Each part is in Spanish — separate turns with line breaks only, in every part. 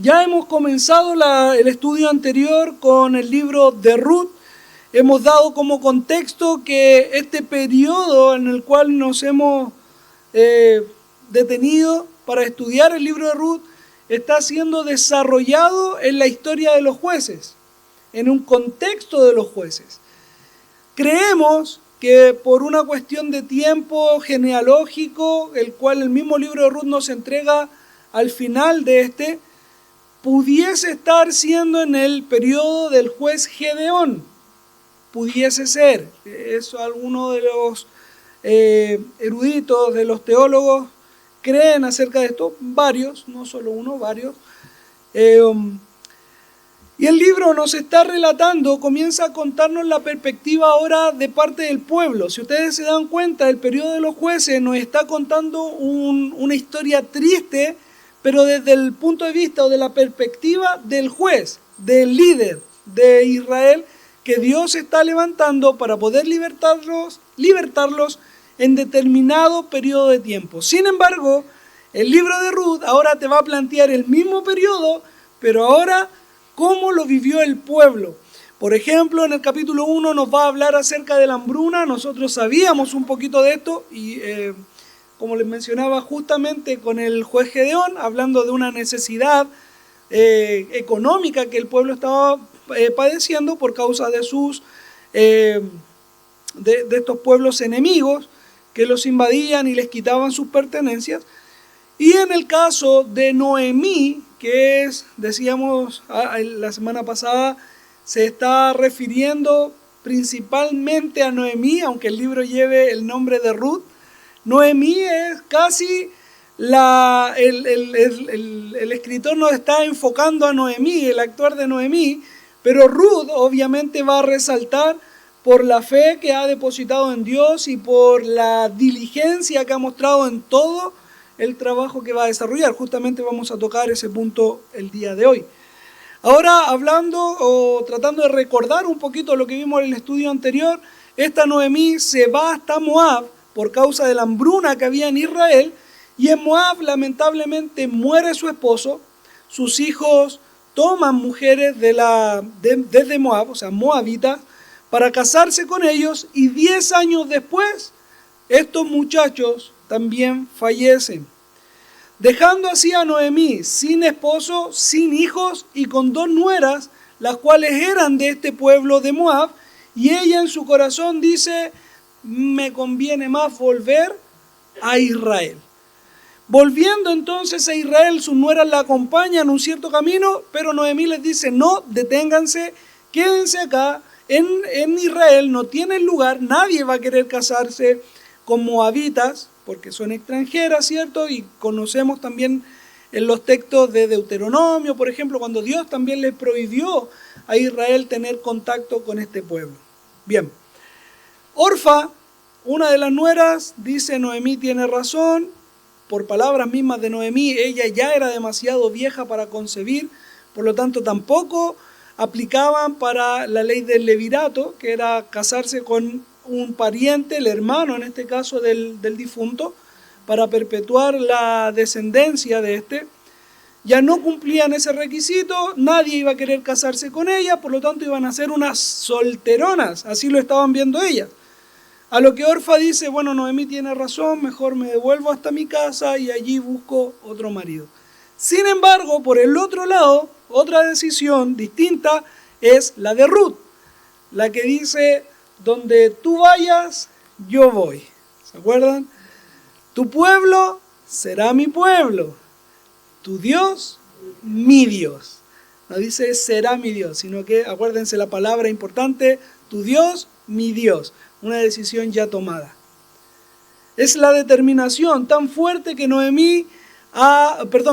Ya hemos comenzado el estudio anterior con el libro de Ruth. Hemos dado como contexto que este periodo en el cual nos hemos detenido para estudiar el libro de Ruth está siendo desarrollado en la historia de los jueces, en un contexto de los jueces. Creemos que por una cuestión de tiempo genealógico, el cual el mismo libro de Ruth nos entrega al final de este, pudiese estar siendo en el periodo del juez Gedeón. Pudiese ser. Eso algunos de los eruditos, de los teólogos, creen acerca de esto. Varios, no solo uno, varios. Y el libro nos está relatando, comienza a contarnos la perspectiva ahora de parte del pueblo. Si ustedes se dan cuenta, el periodo de los jueces nos está contando una historia triste, pero desde el punto de vista o de la perspectiva del juez, del líder de Israel, que Dios está levantando para poder libertarlos en determinado periodo de tiempo. Sin embargo, el libro de Ruth ahora te va a plantear el mismo periodo, pero ahora cómo lo vivió el pueblo. Por ejemplo, en el capítulo 1 nos va a hablar acerca de la hambruna. Nosotros sabíamos un poquito de esto y como les mencionaba justamente con el juez Gedeón, hablando de una necesidad económica que el pueblo estaba padeciendo por causa de de estos pueblos enemigos que los invadían y les quitaban sus pertenencias. Y en el caso de Noemí, que es, decíamos la semana pasada, se está refiriendo principalmente a Noemí, aunque el libro lleve el nombre de Ruth. Noemí es casi el escritor nos está enfocando a Noemí, el actuar de Noemí, pero Ruth obviamente va a resaltar por la fe que ha depositado en Dios y por la diligencia que ha mostrado en todo el trabajo que va a desarrollar. Justamente vamos a tocar ese punto el día de hoy. Ahora hablando o tratando de recordar un poquito lo que vimos en el estudio anterior, esta Noemí se va hasta Moab por causa de la hambruna que había en Israel, y en Moab lamentablemente muere su esposo. Sus hijos toman mujeres desde Moab, o sea, moabitas, para casarse con ellos, y 10 años después estos muchachos también fallecen, dejando así a Noemí sin esposo, sin hijos y con 2 nueras, las cuales eran de este pueblo de Moab, y ella en su corazón dice: me conviene más volver a Israel. Volviendo entonces a Israel, sus nueras la acompañan un cierto camino, pero Noemí les dice: no, deténganse, quédense acá, en Israel no tienen lugar, nadie va a querer casarse con moabitas, porque son extranjeras, ¿cierto? Y conocemos también en los textos de Deuteronomio, por ejemplo, cuando Dios también le prohibió a Israel tener contacto con este pueblo. Bien, Orfa, una de las nueras, dice: Noemí tiene razón. Por palabras mismas de Noemí, ella ya era demasiado vieja para concebir, por lo tanto tampoco aplicaban para la ley del levirato, que era casarse con un pariente, el hermano en este caso del difunto, para perpetuar la descendencia de este. Ya no cumplían ese requisito, nadie iba a querer casarse con ella, por lo tanto iban a ser unas solteronas, así lo estaban viendo ellas. A lo que Orfa dice: bueno, Noemí tiene razón, mejor me devuelvo hasta mi casa y allí busco otro marido. Sin embargo, por el otro lado, otra decisión distinta es la de Ruth, la que dice: donde tú vayas, yo voy. ¿Se acuerdan? Tu pueblo será mi pueblo, tu Dios, mi Dios. No dice será mi Dios, sino que, acuérdense la palabra importante, tu Dios, mi Dios. Una decisión ya tomada. Es la determinación tan fuerte que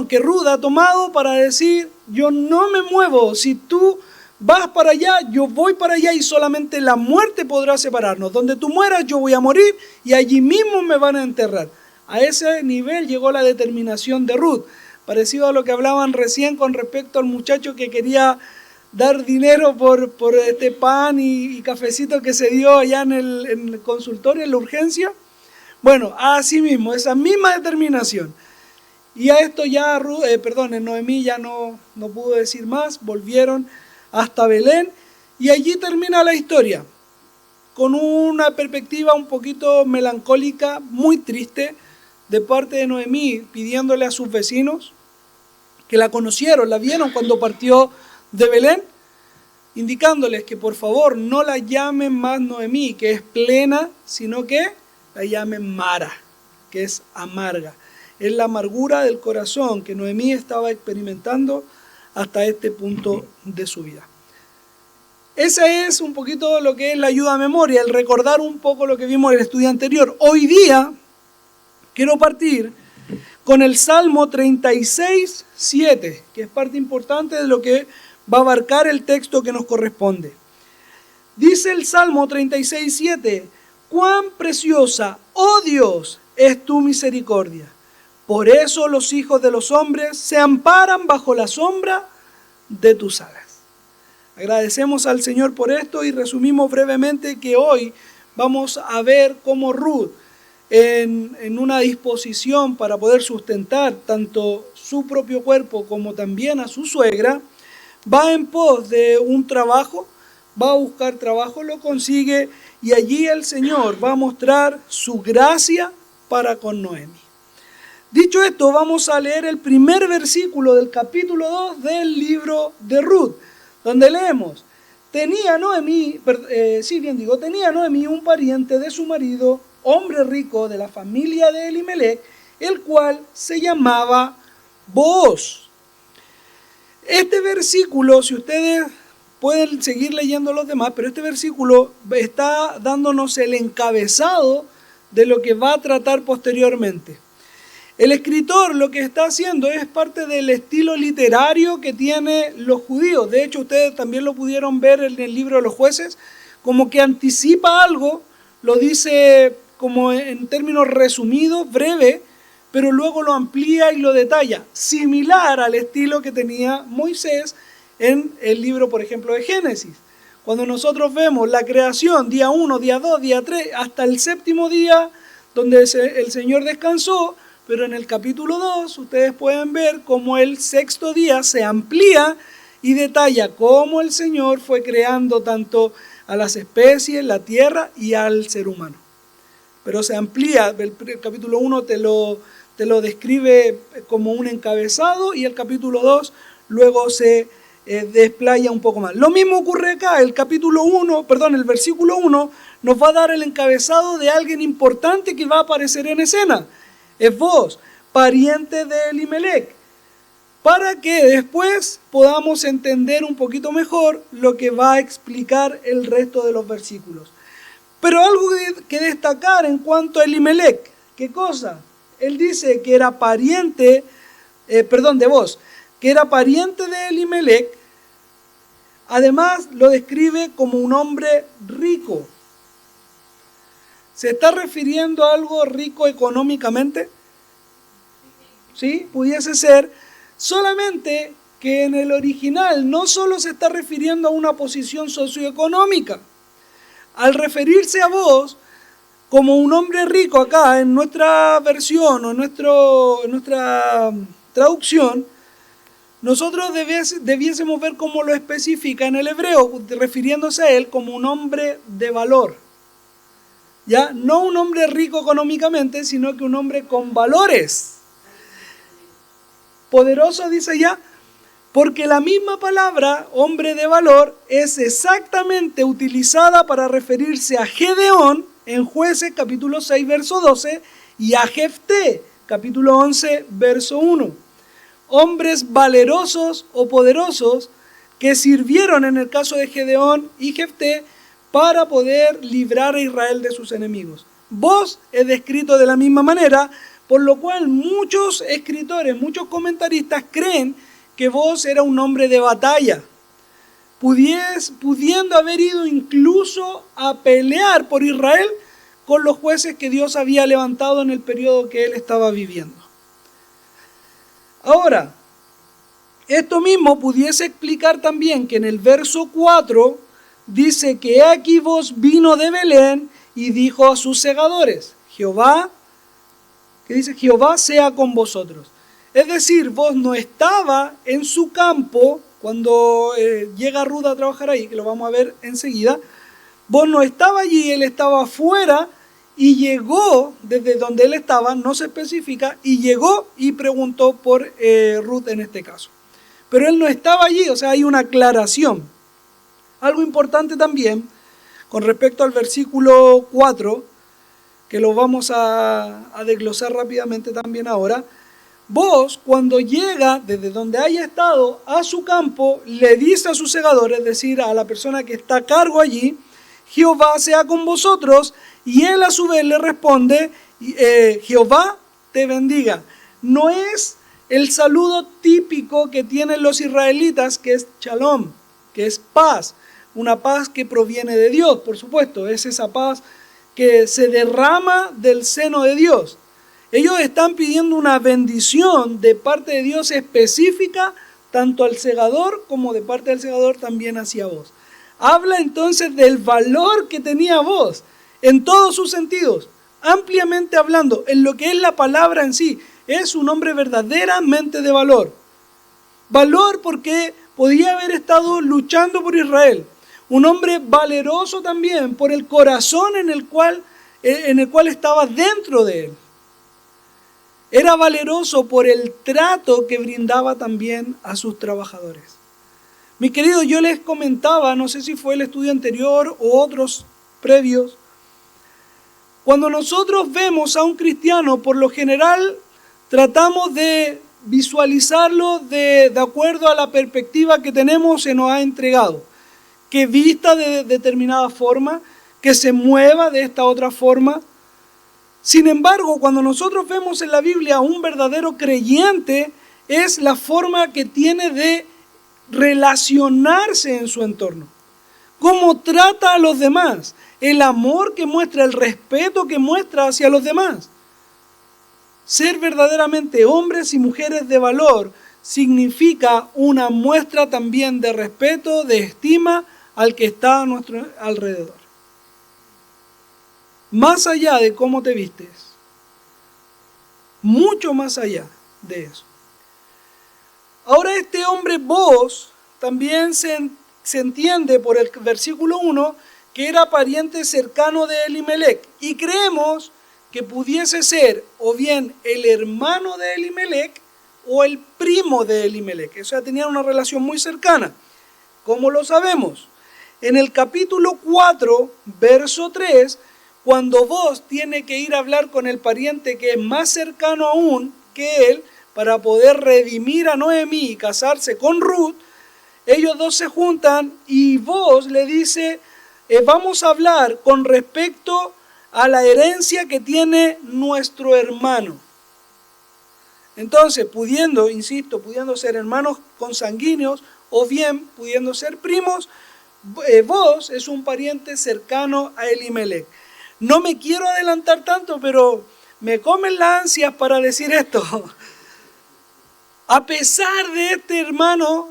que Ruth ha tomado para decir: yo no me muevo, si tú vas para allá, yo voy para allá, y solamente la muerte podrá separarnos. Donde tú mueras, yo voy a morir, y allí mismo me van a enterrar. A ese nivel llegó la determinación de Ruth, parecido a lo que hablaban recién con respecto al muchacho que quería dar dinero por este pan y cafecito que se dio allá en el consultorio, en la urgencia. Bueno, así mismo, esa misma determinación. Y a esto ya, Noemí ya no pudo decir más, volvieron hasta Belén y allí termina la historia, con una perspectiva un poquito melancólica, muy triste, de parte de Noemí, pidiéndole a sus vecinos que la conocieron, la vieron cuando partió de Belén, indicándoles que por favor no la llamen más Noemí, que es plena, sino que la llamen Mara, que es amarga. Es la amargura del corazón que Noemí estaba experimentando hasta este punto de su vida. Esa es un poquito lo que es la ayuda a memoria, el recordar un poco lo que vimos en el estudio anterior. Hoy día quiero partir con el Salmo 36:7, que es parte importante de lo que va a abarcar el texto que nos corresponde. Dice el Salmo 36:7, cuán preciosa, oh Dios, es tu misericordia. Por eso los hijos de los hombres se amparan bajo la sombra de tus alas. Agradecemos al Señor por esto y resumimos brevemente que hoy vamos a ver cómo Ruth, en una disposición para poder sustentar tanto su propio cuerpo como también a su suegra, va en pos de un trabajo, va a buscar trabajo, lo consigue y allí el Señor va a mostrar su gracia para con Noemí. Dicho esto, vamos a leer el primer versículo del capítulo 2 del libro de Ruth, donde leemos, tenía Noemí un pariente de su marido, hombre rico de la familia de Elimelec, el cual se llamaba Booz. Este versículo, si ustedes pueden seguir leyendo los demás, pero este versículo está dándonos el encabezado de lo que va a tratar posteriormente. El escritor lo que está haciendo es parte del estilo literario que tienen los judíos. De hecho, ustedes también lo pudieron ver en el libro de los jueces, como que anticipa algo, lo dice como en términos resumidos, breve, pero luego lo amplía y lo detalla, similar al estilo que tenía Moisés en el libro, por ejemplo, de Génesis. Cuando nosotros vemos la creación, día 1, día 2, día 3, hasta el séptimo día, donde el Señor descansó, pero en el capítulo 2 ustedes pueden ver cómo el sexto día se amplía y detalla cómo el Señor fue creando tanto a las especies, la tierra y al ser humano. Pero se amplía, el capítulo 1 te lo describe como un encabezado y el capítulo 2 luego se desplaya un poco más. Lo mismo ocurre acá, el versículo 1 nos va a dar el encabezado de alguien importante que va a aparecer en escena. Es Booz, pariente de Elimelec, para que después podamos entender un poquito mejor lo que va a explicar el resto de los versículos. Pero algo que destacar en cuanto a Elimelec, ¿qué cosa? Él dice que era pariente, de Booz, que era pariente de Elimelec, además lo describe como un hombre rico. ¿Se está refiriendo a algo rico económicamente? ¿Sí? Pudiese ser. Solamente que en el original no solo se está refiriendo a una posición socioeconómica. Al referirse a Booz como un hombre rico acá, en nuestra versión o en nuestra traducción, nosotros debiésemos ver cómo lo especifica en el hebreo, refiriéndose a él como un hombre de valor. ¿Ya? No un hombre rico económicamente, sino que un hombre con valores. Poderoso, dice ya, porque la misma palabra, hombre de valor, es exactamente utilizada para referirse a Gedeón en Jueces capítulo 6, verso 12, y a Jefté, capítulo 11, verso 1. Hombres valerosos o poderosos que sirvieron en el caso de Gedeón y Jefté para poder librar a Israel de sus enemigos. Booz es descrito de la misma manera, por lo cual muchos escritores, muchos comentaristas creen que Booz era un hombre de batalla, pudiendo haber ido incluso a pelear por Israel con los jueces que Dios había levantado en el periodo que él estaba viviendo. Ahora, esto mismo pudiese explicar también que en el verso 4 dice que aquí Booz vino de Belén y dijo a sus segadores, Jehová sea con vosotros. Es decir, vos no estaba en su campo cuando llega Ruth a trabajar ahí, que lo vamos a ver enseguida. Vos no estaba allí, él estaba afuera y llegó desde donde él estaba, no se especifica, y llegó y preguntó por Ruth en este caso. Pero él no estaba allí, o sea, hay una aclaración. Algo importante también, con respecto al versículo 4, que lo vamos a desglosar rápidamente también ahora. Vos, cuando llega desde donde haya estado a su campo, le dice a su segador, es decir, a la persona que está a cargo allí, Jehová sea con vosotros, y él a su vez le responde, Jehová te bendiga. No es el saludo típico que tienen los israelitas, que es shalom, que es paz, una paz que proviene de Dios, por supuesto, es esa paz que se derrama del seno de Dios. Ellos están pidiendo una bendición de parte de Dios específica, tanto al segador como de parte del segador también hacia vos. Habla entonces del valor que tenía vos, en todos sus sentidos, ampliamente hablando, en lo que es la palabra en sí. Es un hombre verdaderamente de valor. Valor porque podía haber estado luchando por Israel. Un hombre valeroso también por el corazón en el cual estaba dentro de él. Era valeroso por el trato que brindaba también a sus trabajadores. Mis queridos, yo les comentaba, no sé si fue el estudio anterior o otros previos, cuando nosotros vemos a un cristiano, por lo general tratamos de visualizarlo de acuerdo a la perspectiva que tenemos, se nos ha entregado. Que vista de determinada forma, que se mueva de esta otra forma. Sin embargo, cuando nosotros vemos en la Biblia a un verdadero creyente, es la forma que tiene de relacionarse en su entorno. Cómo trata a los demás, el amor que muestra, el respeto que muestra hacia los demás. Ser verdaderamente hombres y mujeres de valor significa una muestra también de respeto, de estima al que está a nuestro alrededor. Más allá de cómo te vistes, mucho más allá de eso. Ahora este hombre vos también se entiende por el versículo 1 que era pariente cercano de Elimelec, y creemos que pudiese ser o bien el hermano de Elimelec o el primo de Elimelec. O sea, tenían una relación muy cercana. ¿Cómo lo sabemos? En el capítulo 4, verso 3, cuando vos tiene que ir a hablar con el pariente que es más cercano aún que él, para poder redimir a Noemí y casarse con Ruth, ellos dos se juntan y vos le dice, vamos a hablar con respecto a la herencia que tiene nuestro hermano. Entonces, pudiendo ser hermanos consanguíneos o bien pudiendo ser primos, vos es un pariente cercano a Elimelec. No me quiero adelantar tanto, pero me comen las ansias para decir esto. A pesar de este hermano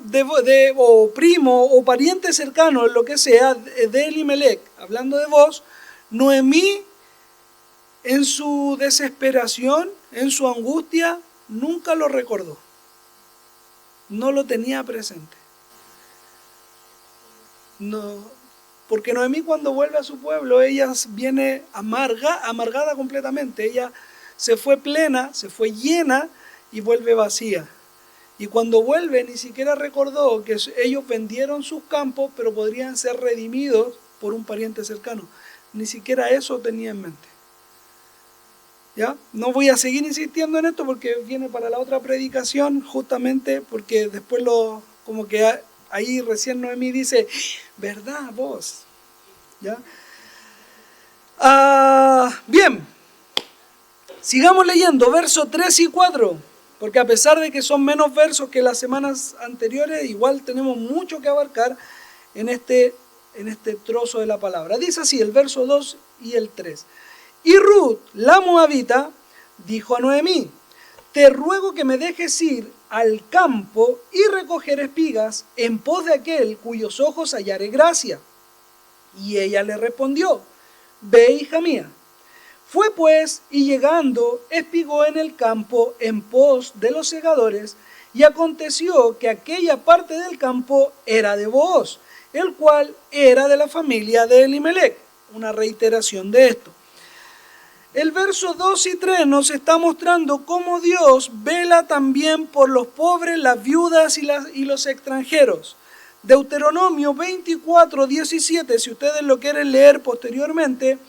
o primo o pariente cercano, lo que sea, de Elimelec, hablando de vos, Noemí, en su desesperación, en su angustia, nunca lo recordó. No lo tenía presente. No, porque Noemí cuando vuelve a su pueblo, ella viene amargada completamente. Ella se fue plena, se fue llena y vuelve vacía. Y cuando vuelve ni siquiera recordó que ellos vendieron sus campos, pero podrían ser redimidos por un pariente cercano. Ni siquiera eso tenía en mente. ¿Ya? No voy a seguir insistiendo en esto porque viene para la otra predicación, justamente porque después como que ahí recién Noemí dice, ¿verdad vos? ¿Ya? Bien, sigamos leyendo, versos 3 y 4, porque a pesar de que son menos versos que las semanas anteriores, igual tenemos mucho que abarcar en este trozo de la palabra. Dice así el verso 2 y el 3. Y Ruth, la moabita, dijo a Noemí, te ruego que me dejes ir al campo y recoger espigas en pos de aquel cuyos ojos hallare gracia. Y ella le respondió, ve, hija mía. Fue pues, y llegando, espigó en el campo en pos de los segadores, y aconteció que aquella parte del campo era de Booz, el cual era de la familia de Elimelec. Una reiteración de esto. El verso 2 y 3 nos está mostrando cómo Dios vela también por los pobres, las viudas y los extranjeros. Deuteronomio 24, 17, si ustedes lo quieren leer posteriormente,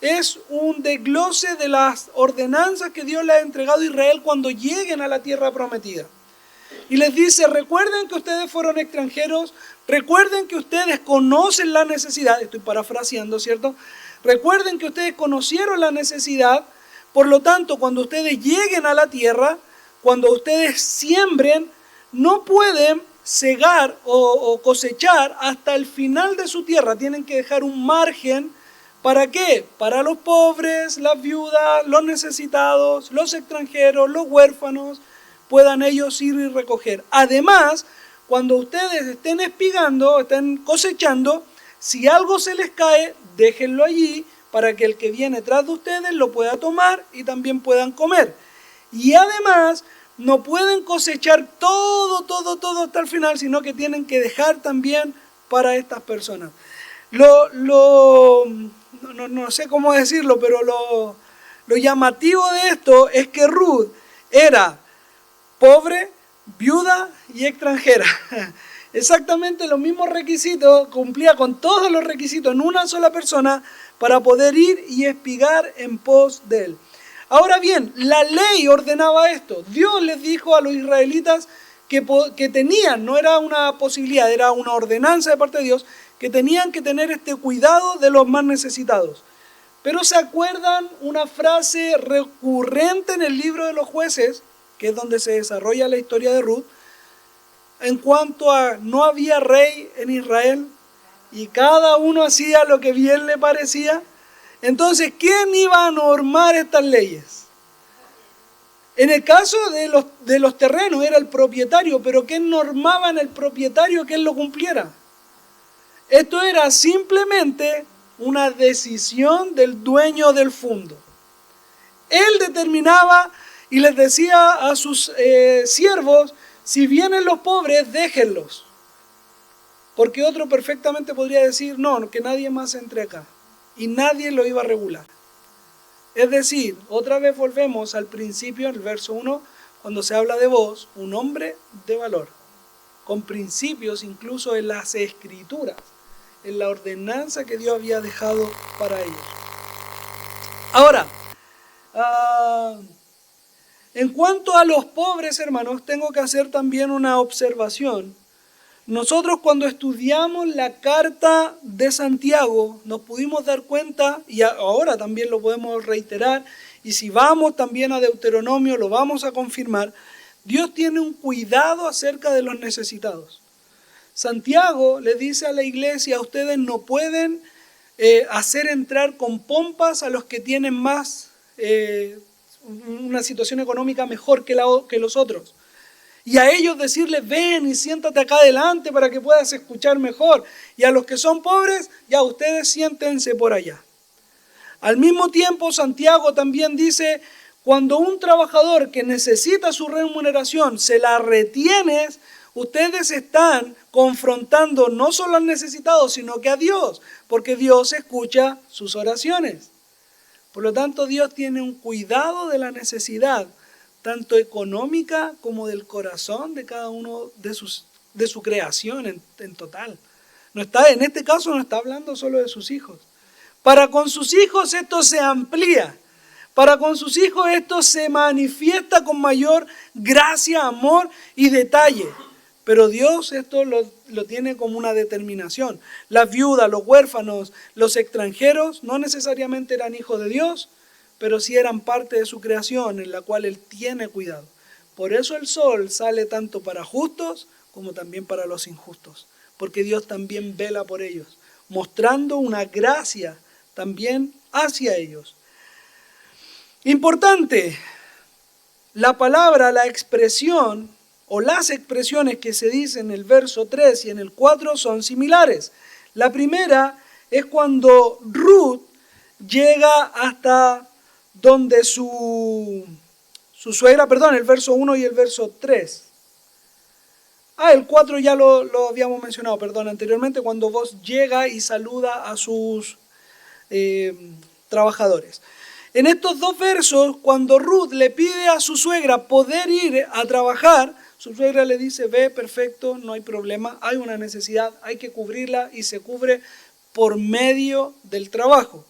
es un desglose de las ordenanzas que Dios le ha entregado a Israel cuando lleguen a la tierra prometida. Y les dice, recuerden que ustedes fueron extranjeros, recuerden que ustedes conocen la necesidad, estoy parafraseando, ¿cierto? Recuerden que ustedes conocieron la necesidad, por lo tanto, cuando ustedes lleguen a la tierra, cuando ustedes siembren, no pueden cegar o cosechar hasta el final de su tierra, tienen que dejar un margen. ¿Para qué? Para los pobres, las viudas, los necesitados, los extranjeros, los huérfanos, puedan ellos ir y recoger. Además, cuando ustedes estén espigando, estén cosechando, si algo se les cae, déjenlo allí para que el que viene tras de ustedes lo pueda tomar y también puedan comer. Y además, no pueden cosechar todo hasta el final, sino que tienen que dejar también para estas personas. No sé cómo decirlo, pero lo llamativo de esto es que Ruth era pobre, viuda y extranjera. Exactamente los mismos requisitos, cumplía con todos los requisitos en una sola persona para poder ir y espigar en pos de él. Ahora bien, la ley ordenaba esto. Dios les dijo a los israelitas que tenían, no era una posibilidad, era una ordenanza de parte de Dios, que tenían que tener este cuidado de los más necesitados. Pero ¿se acuerdan una frase recurrente en el libro de los jueces, que es donde se desarrolla la historia de Ruth, en cuanto a no había rey en Israel y cada uno hacía lo que bien le parecía? Entonces, ¿quién iba a normar estas leyes? En el caso de los terrenos era el propietario, pero ¿quién normaba en el propietario que él lo cumpliera? Esto era simplemente una decisión del dueño del fundo. Él determinaba y les decía a sus siervos, si vienen los pobres, déjenlos. Porque otro perfectamente podría decir, no, que nadie más entre acá. Y nadie lo iba a regular. Es decir, otra vez volvemos al principio, en el verso 1, cuando se habla de Booz, un hombre de valor, con principios incluso en las escrituras, en la ordenanza que Dios había dejado para ellos. Ahora, en cuanto a los pobres, hermanos, tengo que hacer también una observación. Nosotros cuando estudiamos la carta de Santiago nos pudimos dar cuenta, y ahora también lo podemos reiterar, y si vamos también a Deuteronomio lo vamos a confirmar, Dios tiene un cuidado acerca de los necesitados. Santiago le dice a la iglesia, ustedes no pueden hacer entrar con pompas a los que tienen más, una situación económica mejor que los otros. Y a ellos decirles, ven y siéntate acá adelante para que puedas escuchar mejor. Y a los que son pobres, ya ustedes siéntense por allá. Al mismo tiempo, Santiago también dice, cuando un trabajador que necesita su remuneración se la retienes, ustedes están confrontando no solo al necesitado, sino que a Dios, porque Dios escucha sus oraciones. Por lo tanto, Dios tiene un cuidado de la necesidad, tanto económica como del corazón de cada uno de su creación en total. En este caso no está hablando solo de sus hijos. Para con sus hijos esto se amplía. Para con sus hijos esto se manifiesta con mayor gracia, amor y detalle. Pero Dios esto lo tiene como una determinación. Las viudas, los huérfanos, los extranjeros no necesariamente eran hijos de Dios, pero sí eran parte de su creación en la cual Él tiene cuidado. Por eso el sol sale tanto para justos como también para los injustos, porque Dios también vela por ellos, mostrando una gracia también hacia ellos. Importante, la palabra, la expresión o las expresiones que se dicen en el verso 3 y en el 4 son similares. La primera es cuando Ruth llega hasta donde su suegra, perdón, el verso 1 y el verso 3. El 4 ya lo habíamos mencionado, perdón, anteriormente, cuando vos llega y saluda a sus trabajadores. En estos dos versos, cuando Ruth le pide a su suegra poder ir a trabajar, su suegra le dice, ve, perfecto, no hay problema, hay una necesidad, hay que cubrirla y se cubre por medio del trabajo.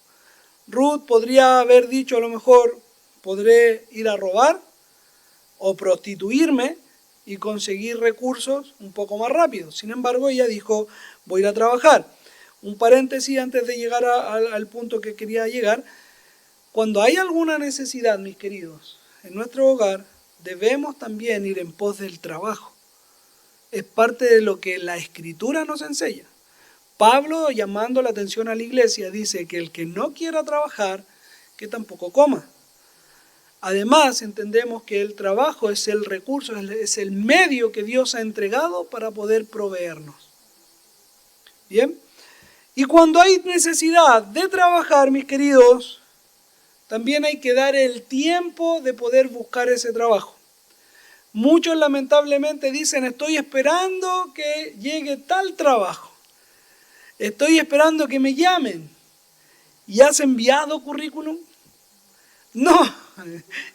Ruth podría haber dicho a lo mejor, podré ir a robar o prostituirme y conseguir recursos un poco más rápido. Sin embargo, ella dijo, voy a ir a trabajar. Un paréntesis antes de llegar al punto que quería llegar. Cuando hay alguna necesidad, mis queridos, en nuestro hogar, debemos también ir en pos del trabajo. Es parte de lo que la Escritura nos enseña. Pablo, llamando la atención a la iglesia, dice que el que no quiera trabajar, que tampoco coma. Además, entendemos que el trabajo es el recurso, es el medio que Dios ha entregado para poder proveernos. ¿Bien? Y cuando hay necesidad de trabajar, mis queridos, también hay que dar el tiempo de poder buscar ese trabajo. Muchos lamentablemente dicen, estoy esperando que llegue tal trabajo. Estoy esperando que me llamen. ¿Y has enviado currículum? No.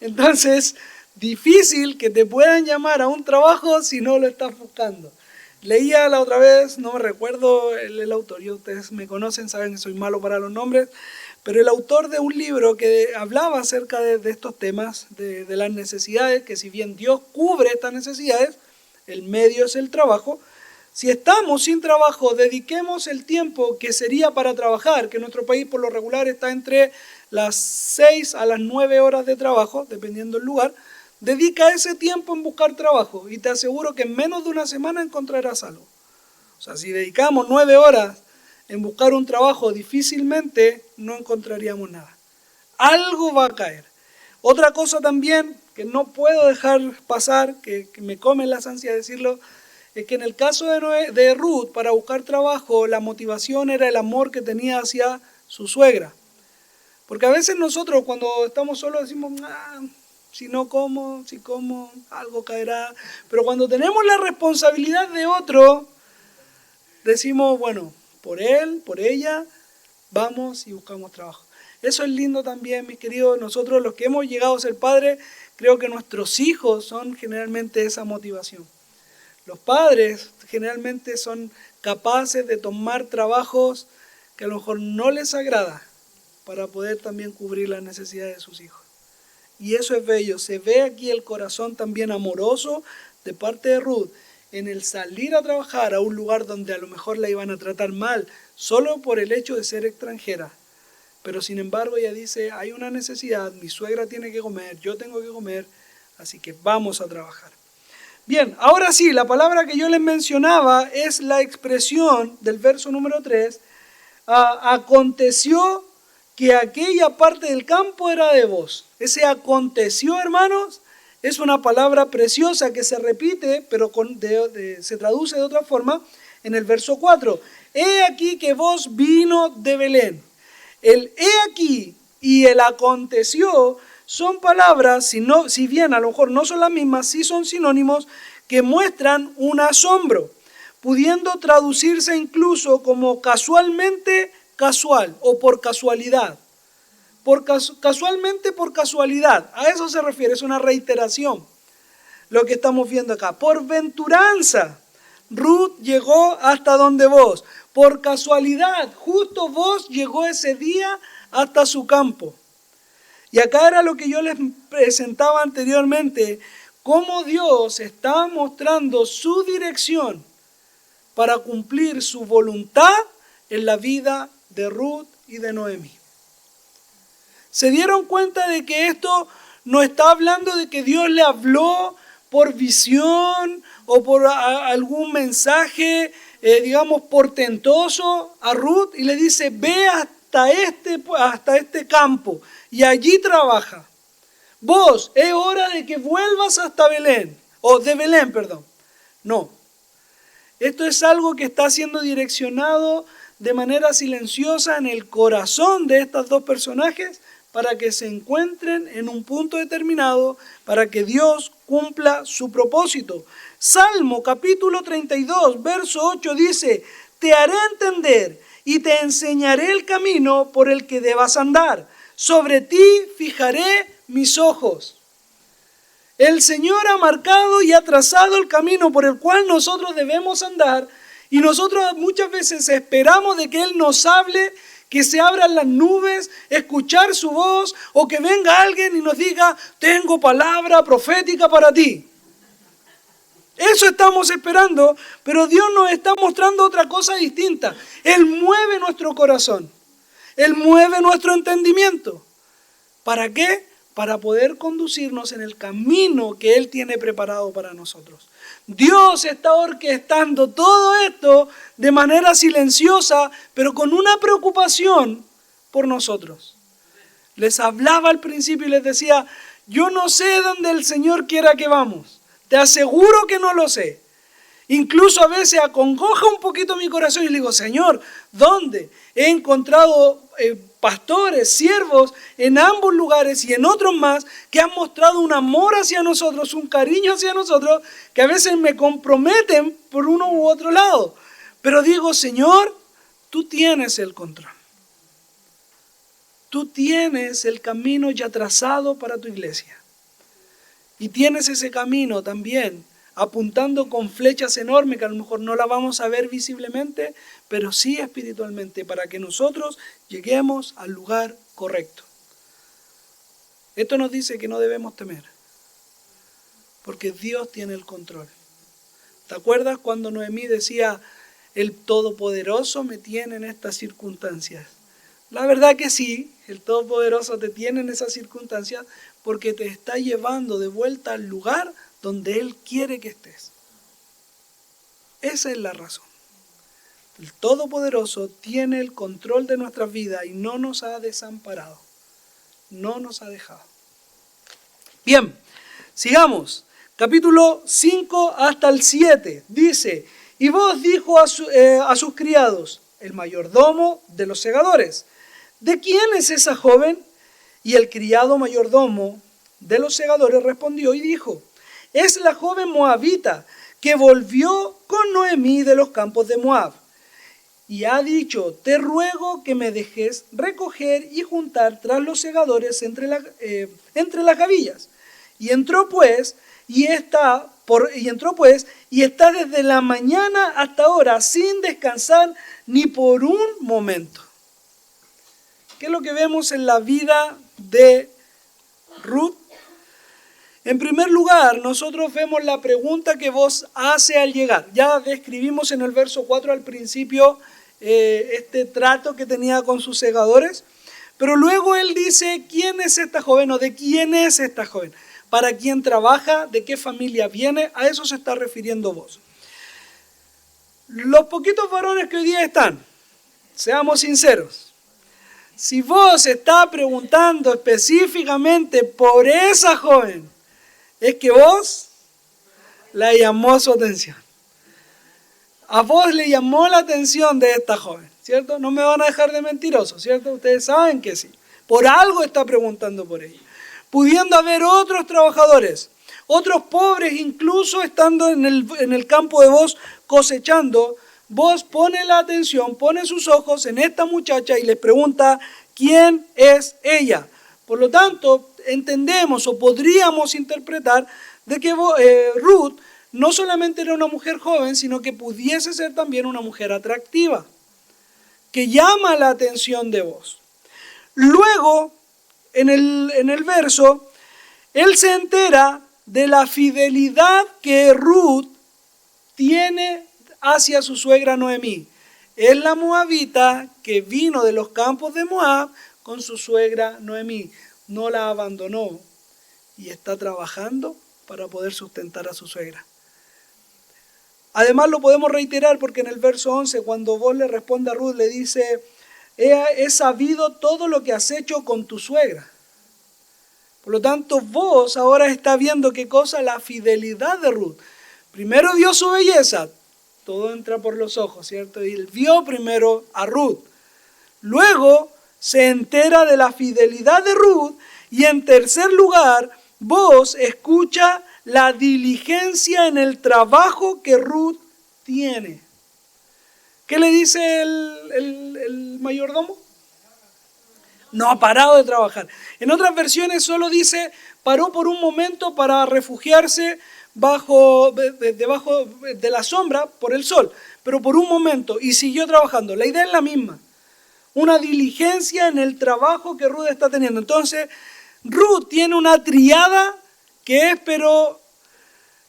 Entonces, difícil que te puedan llamar a un trabajo si no lo estás buscando. Leía la otra vez, no me recuerdo el autor, y ustedes me conocen, saben que soy malo para los nombres, pero el autor de un libro que hablaba acerca de estos temas, de las necesidades, que si bien Dios cubre estas necesidades, el medio es el trabajo. Si estamos sin trabajo, dediquemos el tiempo que sería para trabajar, que en nuestro país por lo regular está entre las 6 a las 9 horas de trabajo, dependiendo del lugar. Dedica ese tiempo en buscar trabajo y te aseguro que en menos de una semana encontrarás algo. O sea, si dedicamos 9 horas en buscar un trabajo, difícilmente no encontraríamos nada. Algo va a caer. Otra cosa también que no puedo dejar pasar, que me comen las ansias de decirlo, es que en el caso de Ruth, para buscar trabajo, la motivación era el amor que tenía hacia su suegra. Porque a veces nosotros cuando estamos solos decimos, si no como, si como, algo caerá. Pero cuando tenemos la responsabilidad de otro, decimos, bueno, por él, por ella, vamos y buscamos trabajo. Eso es lindo también, mis queridos. Nosotros los que hemos llegado a ser padres, creo que nuestros hijos son generalmente esa motivación. Los padres generalmente son capaces de tomar trabajos que a lo mejor no les agrada para poder también cubrir las necesidades de sus hijos. Y eso es bello. Se ve aquí el corazón también amoroso de parte de Ruth en el salir a trabajar a un lugar donde a lo mejor la iban a tratar mal solo por el hecho de ser extranjera. Pero sin embargo ella dice, hay una necesidad, mi suegra tiene que comer, yo tengo que comer, así que vamos a trabajar. Bien, ahora sí, la palabra que yo les mencionaba es la expresión del verso número 3. Aconteció que aquella parte del campo era de vos. Ese aconteció, hermanos, es una palabra preciosa que se repite, pero se traduce de otra forma en el verso 4. He aquí que vos vino de Belén. El he aquí y el aconteció son palabras, si bien a lo mejor no son las mismas, sí son sinónimos que muestran un asombro, pudiendo traducirse incluso como casualmente casual o por casualidad. Casualmente por casualidad, a eso se refiere, es una reiteración lo que estamos viendo acá. Por venturanza, Ruth llegó hasta donde vos. Por casualidad, justo vos llegó ese día hasta su campo. Y acá era lo que yo les presentaba anteriormente, cómo Dios está mostrando su dirección para cumplir su voluntad en la vida de Ruth y de Noemí. ¿Se dieron cuenta de que esto no está hablando de que Dios le habló por visión o por algún mensaje, digamos, portentoso a Ruth y le dice, ve hasta este campo y allí trabaja? Vos, es hora de que vuelvas hasta Belén, o de Belén, perdón. No, esto es algo que está siendo direccionado de manera silenciosa en el corazón de estos dos personajes para que se encuentren en un punto determinado, para que Dios cumpla su propósito. Salmo capítulo 32, verso 8 dice: te haré entender y te enseñaré el camino por el que debas andar. Sobre ti fijaré mis ojos. El Señor ha marcado y ha trazado el camino por el cual nosotros debemos andar, y nosotros muchas veces esperamos de que Él nos hable, que se abran las nubes, escuchar su voz, o que venga alguien y nos diga: tengo palabra profética para ti. Eso estamos esperando, pero Dios nos está mostrando otra cosa distinta. Él mueve nuestro corazón, Él mueve nuestro entendimiento. ¿Para qué? Para poder conducirnos en el camino que Él tiene preparado para nosotros. Dios está orquestando todo esto de manera silenciosa, pero con una preocupación por nosotros. Les hablaba al principio y les decía: yo no sé dónde el Señor quiera que vamos. Te aseguro que no lo sé. Incluso a veces acongoja un poquito mi corazón y le digo: Señor, ¿dónde? He encontrado pastores, siervos en ambos lugares y en otros más que han mostrado un amor hacia nosotros, un cariño hacia nosotros, que a veces me comprometen por uno u otro lado. Pero digo: Señor, tú tienes el control. Tú tienes el camino ya trazado para tu iglesia. Y tienes ese camino también apuntando con flechas enormes que a lo mejor no la vamos a ver visiblemente, pero sí espiritualmente, para que nosotros lleguemos al lugar correcto. Esto nos dice que no debemos temer, porque Dios tiene el control. ¿Te acuerdas cuando Noemí decía: el Todopoderoso me tiene en estas circunstancias? La verdad que sí, el Todopoderoso te tiene en esas circunstancias porque te está llevando de vuelta al lugar donde Él quiere que estés. Esa es la razón. El Todopoderoso tiene el control de nuestras vidas y no nos ha desamparado. No nos ha dejado. Bien, sigamos. Capítulo 5 hasta el 7. Dice: y vos dijo a sus criados, el mayordomo de los segadores: ¿de quién es esa joven? Y el criado mayordomo de los segadores respondió y dijo: es la joven moabita que volvió con Noemí de los campos de Moab. Y ha dicho: te ruego que me dejes recoger y juntar tras los segadores entre las gavillas. Y entró pues y está desde la mañana hasta ahora sin descansar ni por un momento. ¿Qué es lo que vemos en la vida de Ruth? En primer lugar, nosotros vemos la pregunta que vos hace al llegar. Ya describimos en el verso 4 al principio este trato que tenía con sus segadores, pero luego él dice: ¿quién es esta joven o de quién es esta joven? ¿Para quién trabaja? ¿De qué familia viene? A eso se está refiriendo vos. Los poquitos varones que hoy día están, seamos sinceros, si vos estás preguntando específicamente por esa joven, es que vos la llamó su atención. A vos le llamó la atención de esta joven, ¿cierto? No me van a dejar de mentiroso, ¿cierto? Ustedes saben que sí. Por algo está preguntando por ella. Pudiendo haber otros trabajadores, otros pobres, incluso estando en el campo de vos cosechando, vos pone la atención, pone sus ojos en esta muchacha y les pregunta: ¿quién es ella? Por lo tanto, entendemos o podríamos interpretar de que Ruth no solamente era una mujer joven, sino que pudiese ser también una mujer atractiva, que llama la atención de vos. Luego, en el verso, él se entera de la fidelidad que Ruth tiene hacia su suegra Noemí. Es la moabita que vino de los campos de Moab con su suegra Noemí. No la abandonó y está trabajando para poder sustentar a su suegra. Además lo podemos reiterar porque en el verso 11, cuando vos le responde a Ruth, le dice: he sabido todo lo que has hecho con tu suegra. Por lo tanto, vos ahora estás viendo qué cosa, la fidelidad de Ruth. Primero vio su belleza, todo entra por los ojos, ¿cierto? Y él vio primero a Ruth. Luego se entera de la fidelidad de Ruth. Y en tercer lugar, Booz escucha la diligencia en el trabajo que Ruth tiene. ¿Qué le dice el mayordomo? No ha parado de trabajar. En otras versiones solo dice, paró por un momento para refugiarse debajo de la sombra por el sol, pero por un momento, y siguió trabajando. La idea es la misma. Una diligencia en el trabajo que Ruth está teniendo. Entonces, Ruth tiene una triada que es pero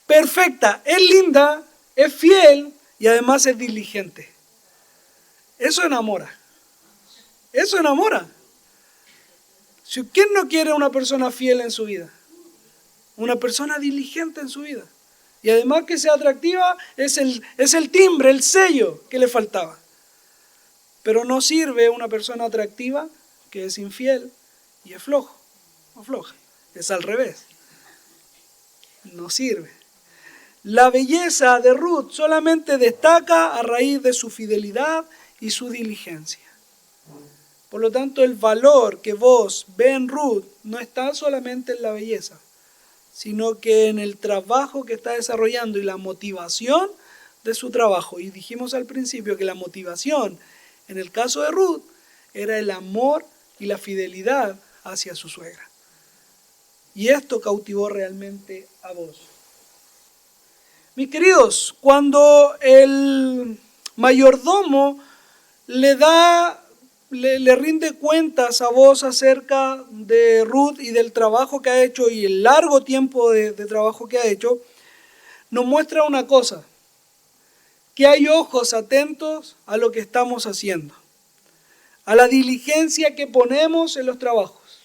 perfecta. Es linda, es fiel y además es diligente. Eso enamora. Eso enamora. ¿Quién no quiere una persona fiel en su vida? Una persona diligente en su vida. Y además que sea atractiva, es el timbre, el sello que le faltaba. Pero no sirve una persona atractiva que es infiel y es flojo o floja. Es al revés. No sirve. La belleza de Ruth solamente destaca a raíz de su fidelidad y su diligencia. Por lo tanto, el valor que vos ve en Ruth no está solamente en la belleza, sino que en el trabajo que está desarrollando y la motivación de su trabajo. Y dijimos al principio que la motivación, en el caso de Ruth, era el amor y la fidelidad hacia su suegra. Y esto cautivó realmente a vos. Mis queridos, cuando el mayordomo le rinde cuentas a vos acerca de Ruth y del trabajo que ha hecho y el largo tiempo de trabajo que ha hecho, nos muestra una cosa, que hay ojos atentos a lo que estamos haciendo, a la diligencia que ponemos en los trabajos.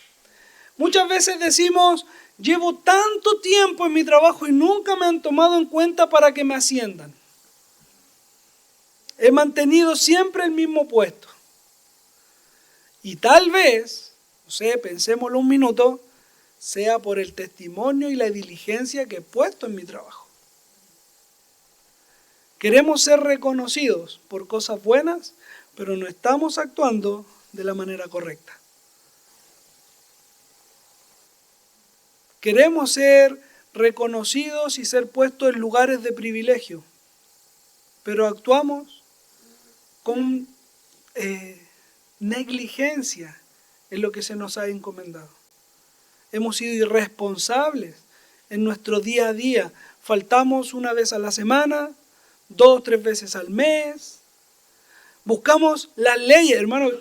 Muchas veces decimos, llevo tanto tiempo en mi trabajo y nunca me han tomado en cuenta para que me asciendan. He mantenido siempre el mismo puesto. Y tal vez, no sé, pensémoslo un minuto, sea por el testimonio y la diligencia que he puesto en mi trabajo. Queremos ser reconocidos por cosas buenas, pero no estamos actuando de la manera correcta. Queremos ser reconocidos y ser puestos en lugares de privilegio, pero actuamos con negligencia en lo que se nos ha encomendado. Hemos sido irresponsables en nuestro día a día. Faltamos una vez a la semana, 2, 3 veces al mes. Buscamos las leyes, hermano.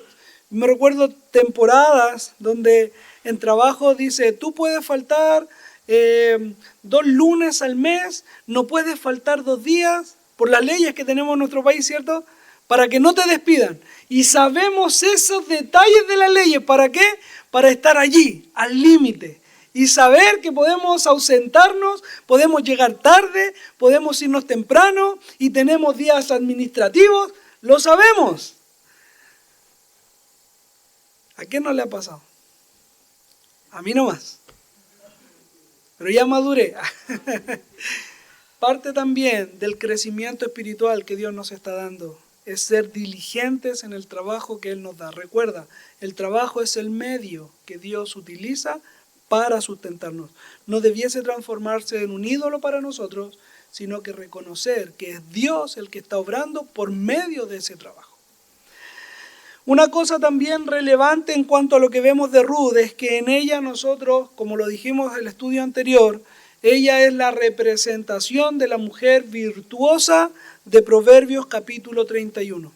Me recuerdo temporadas donde en trabajo dice, tú puedes faltar 2 lunes al mes, no puedes faltar 2 días, por las leyes que tenemos en nuestro país, ¿cierto? Para que no te despidan. Y sabemos esos detalles de las leyes, ¿para qué? Para estar allí, al límite. Y saber que podemos ausentarnos, podemos llegar tarde, podemos irnos temprano y tenemos días administrativos, lo sabemos. ¿A quién no le ha pasado? A mí nomás. Pero ya maduré. Parte también del crecimiento espiritual que Dios nos está dando es ser diligentes en el trabajo que Él nos da. Recuerda, el trabajo es el medio que Dios utiliza para sustentarnos. No debiese transformarse en un ídolo para nosotros, sino que reconocer que es Dios el que está obrando por medio de ese trabajo. Una cosa también relevante en cuanto a lo que vemos de Ruth es que en ella nosotros, como lo dijimos en el estudio anterior, ella es la representación de la mujer virtuosa de Proverbios capítulo 31.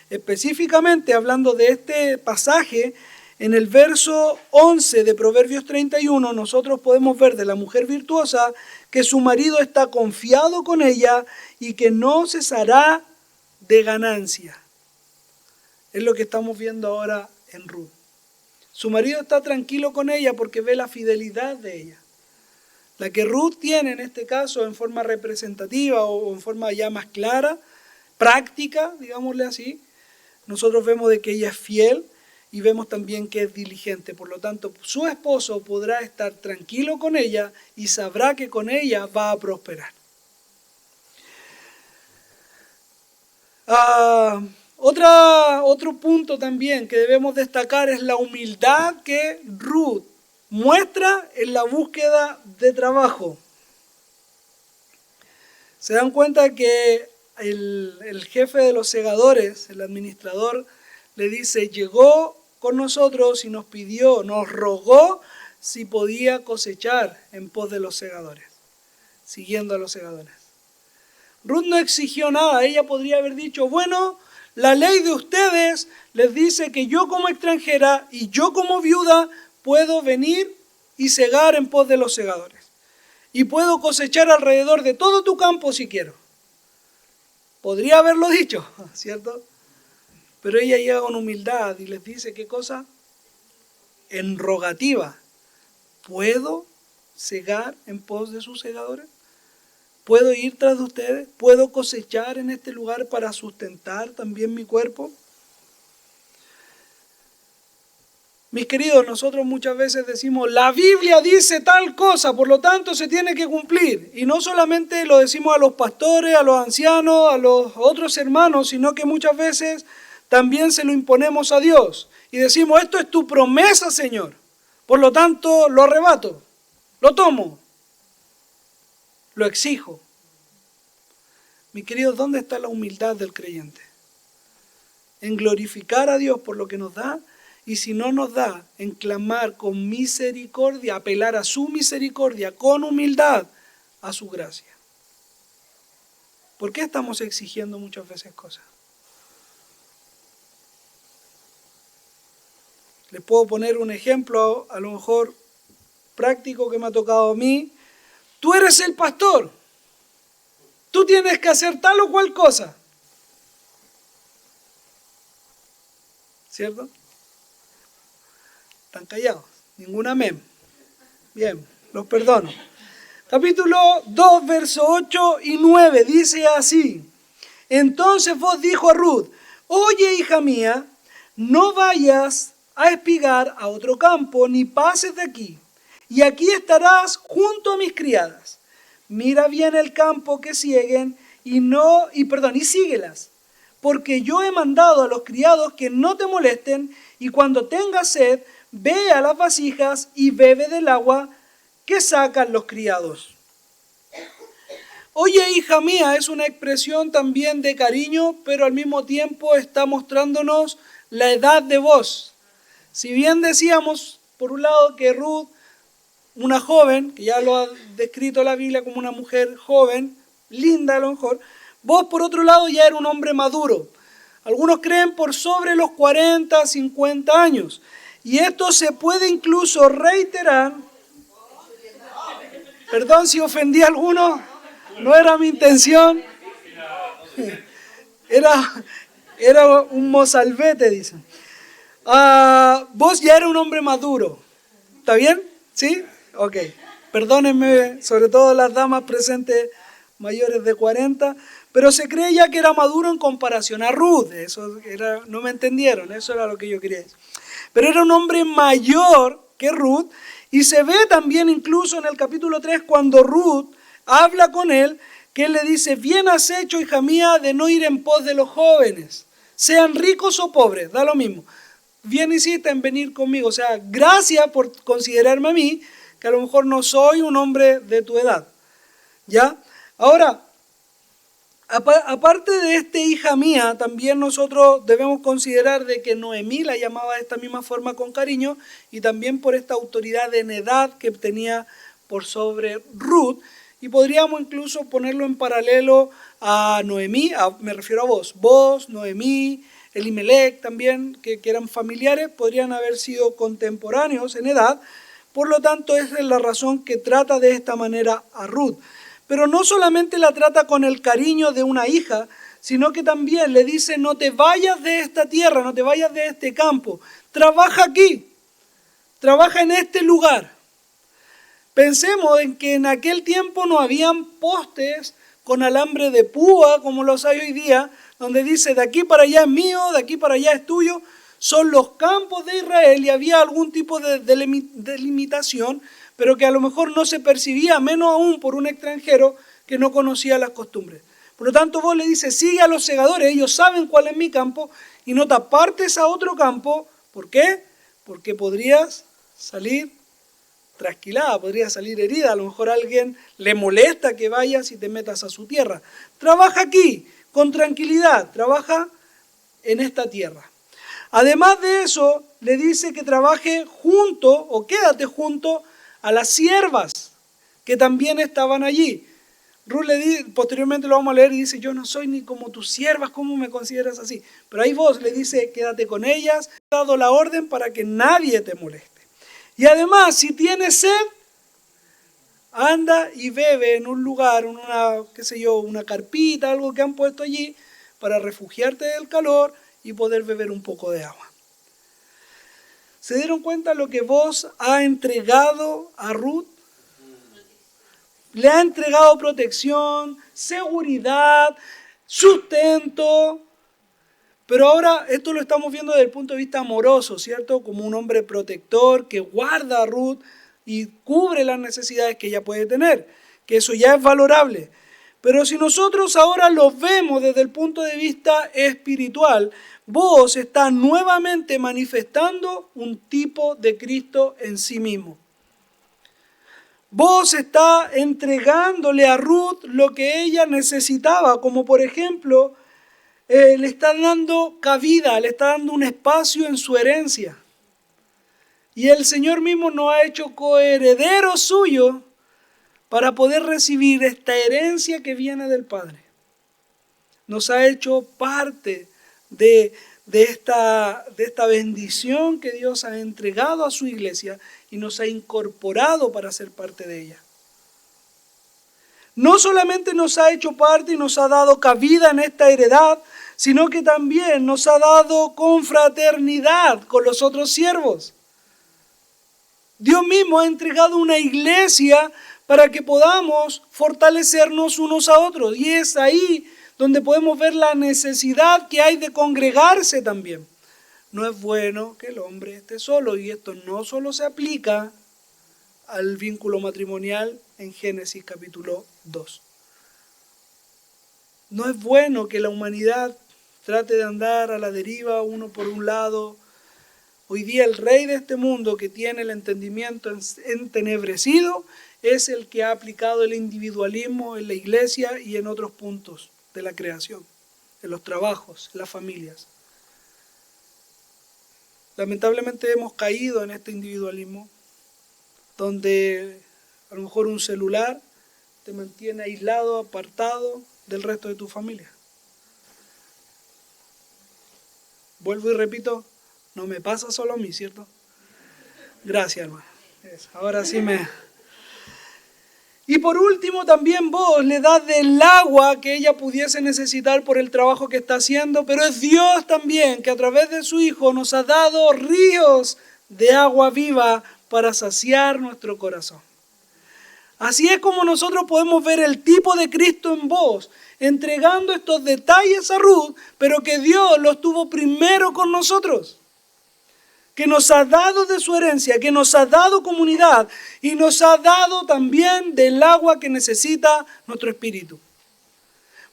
Específicamente hablando de este pasaje, en el verso 11 de Proverbios 31 nosotros podemos ver de la mujer virtuosa que su marido está confiado con ella y que no cesará de ganancia. Es lo que estamos viendo ahora en Ruth. Su marido está tranquilo con ella porque ve la fidelidad de ella. La que Ruth tiene en este caso en forma representativa o en forma ya más clara, práctica, digámosle así, nosotros vemos de que ella es fiel y vemos también que es diligente. Por lo tanto, su esposo podrá estar tranquilo con ella y sabrá que con ella va a prosperar. Otro punto también que debemos destacar es la humildad que Ruth muestra en la búsqueda de trabajo. Se dan cuenta que el jefe de los segadores, el administrador, le dice, llegó con nosotros y nos rogó si podía cosechar en pos de los segadores, siguiendo a los segadores. Ruth no exigió nada, ella podría haber dicho, bueno, la ley de ustedes les dice que yo como extranjera y yo como viuda puedo venir y segar en pos de los segadores. Y puedo cosechar alrededor de todo tu campo si quiero. Podría haberlo dicho, ¿cierto? Pero ella llega con humildad y les dice, ¿qué cosa? En rogativa, ¿puedo segar en pos de sus segadores? ¿Puedo ir tras de ustedes? ¿Puedo cosechar en este lugar para sustentar también mi cuerpo? Mis queridos, nosotros muchas veces decimos, la Biblia dice tal cosa, por lo tanto se tiene que cumplir. Y no solamente lo decimos a los pastores, a los ancianos, a los otros hermanos, sino que muchas veces también se lo imponemos a Dios. Y decimos, esto es tu promesa, Señor. Por lo tanto, lo arrebato, lo tomo, lo exijo. Mis queridos, ¿dónde está la humildad del creyente? En glorificar a Dios por lo que nos da. Y si no nos da, en clamar con misericordia, apelar a su misericordia, con humildad, a su gracia. ¿Por qué estamos exigiendo muchas veces cosas? Les puedo poner un ejemplo, a lo mejor práctico que me ha tocado a mí. Tú eres el pastor. Tú tienes que hacer tal o cual cosa. ¿Cierto? Están callados, ningún amén. Bien, los perdono. Capítulo 2, versos 8 y 9, dice así. Entonces vos dijo a Ruth, oye hija mía, no vayas a espigar a otro campo, ni pases de aquí. Y aquí estarás junto a mis criadas. Mira bien el campo que sieguen y síguelas. Porque yo he mandado a los criados que no te molesten, y cuando tengas sed, ve a las vasijas y bebe del agua que sacan los criados. Oye, hija mía, es una expresión también de cariño, pero al mismo tiempo está mostrándonos la edad de voz. Si bien decíamos, por un lado, que Ruth, una joven, que ya lo ha descrito la Biblia como una mujer joven, linda a lo mejor, vos por otro lado ya era un hombre maduro. Algunos creen por sobre los 40, 50 años. Y esto se puede incluso reiterar. Perdón si ofendí a alguno, no era mi intención. Era un mozalbete, dicen. Vos ya eras un hombre maduro. ¿Está bien? ¿Sí? Ok. Perdónenme, sobre todo las damas presentes mayores de 40. Pero se cree ya que era maduro en comparación a Ruth. No me entendieron, eso era lo que yo quería decir. Pero era un hombre mayor que Ruth, y se ve también incluso en el capítulo 3 cuando Ruth habla con él, que él le dice, bien has hecho, hija mía, de no ir en pos de los jóvenes, sean ricos o pobres, da lo mismo. Bien hiciste en venir conmigo, o sea, gracias por considerarme a mí, que a lo mejor no soy un hombre de tu edad. ¿Ya? Ahora, aparte de hija mía, también nosotros debemos considerar de que Noemí la llamaba de esta misma forma con cariño, y también por esta autoridad en edad que tenía por sobre Ruth, y podríamos incluso ponerlo en paralelo a Noemí, me refiero a vos, Noemí, Elimelech también, que eran familiares, podrían haber sido contemporáneos en edad. Por lo tanto, esa es la razón que trata de esta manera a Ruth. Pero no solamente la trata con el cariño de una hija, sino que también le dice, no te vayas de esta tierra, no te vayas de este campo, trabaja aquí, trabaja en este lugar. Pensemos en que en aquel tiempo no habían postes con alambre de púa como los hay hoy día, donde dice, de aquí para allá es mío, de aquí para allá es tuyo. Son los campos de Israel y había algún tipo de delimitación, pero que a lo mejor no se percibía, menos aún por un extranjero que no conocía las costumbres. Por lo tanto, vos le dices, sigue a los segadores, ellos saben cuál es mi campo, y no te apartes a otro campo. ¿Por qué? Porque podrías salir trasquilada, podrías salir herida. A lo mejor a alguien le molesta que vayas y te metas a su tierra. Trabaja aquí, con tranquilidad, trabaja en esta tierra. Además de eso, le dice que trabaje junto o quédate junto a las siervas que también estaban allí. Ruth posteriormente lo vamos a leer y dice, yo no soy ni como tus siervas, ¿cómo me consideras así? Pero ahí vos le dice, quédate con ellas, he dado la orden para que nadie te moleste. Y además, si tienes sed, anda y bebe en un lugar, en una carpita, algo que han puesto allí, para refugiarte del calor y poder beber un poco de agua. ¿Se dieron cuenta lo que vos ha entregado a Ruth? Le ha entregado protección, seguridad, sustento. Pero ahora esto lo estamos viendo desde el punto de vista amoroso, ¿cierto? Como un hombre protector que guarda a Ruth y cubre las necesidades que ella puede tener, que eso ya es valorable. Pero si nosotros ahora lo vemos desde el punto de vista espiritual, vos estás nuevamente manifestando un tipo de Cristo en sí mismo. Vos estás entregándole a Ruth lo que ella necesitaba, como por ejemplo, le está dando cabida, le está dando un espacio en su herencia. Y el Señor mismo nos ha hecho coherederos suyos para poder recibir esta herencia que viene del Padre. Nos ha hecho parte de esta bendición que Dios ha entregado a su iglesia y nos ha incorporado para ser parte de ella. No solamente nos ha hecho parte y nos ha dado cabida en esta heredad, sino que también nos ha dado confraternidad con los otros siervos. Dios mismo ha entregado una iglesia para que podamos fortalecernos unos a otros. Y es ahí donde podemos ver la necesidad que hay de congregarse también. No es bueno que el hombre esté solo, y esto no solo se aplica al vínculo matrimonial en Génesis capítulo 2. No es bueno que la humanidad trate de andar a la deriva, uno por un lado. Hoy día el rey de este mundo, que tiene el entendimiento entenebrecido, es el que ha aplicado el individualismo en la iglesia y en otros puntos de la creación, en los trabajos, en las familias. Lamentablemente hemos caído en este individualismo, donde a lo mejor un celular te mantiene aislado, apartado del resto de tu familia. Vuelvo y repito, no me pasa solo a mí, ¿cierto? Gracias, hermano. Ahora sí me... Y por último, también vos le das del agua que ella pudiese necesitar por el trabajo que está haciendo, pero es Dios también que a través de su Hijo nos ha dado ríos de agua viva para saciar nuestro corazón. Así es como nosotros podemos ver el tipo de Cristo en vos, entregando estos detalles a Ruth, pero que Dios los tuvo primero con nosotros, que nos ha dado de su herencia, que nos ha dado comunidad y nos ha dado también del agua que necesita nuestro espíritu.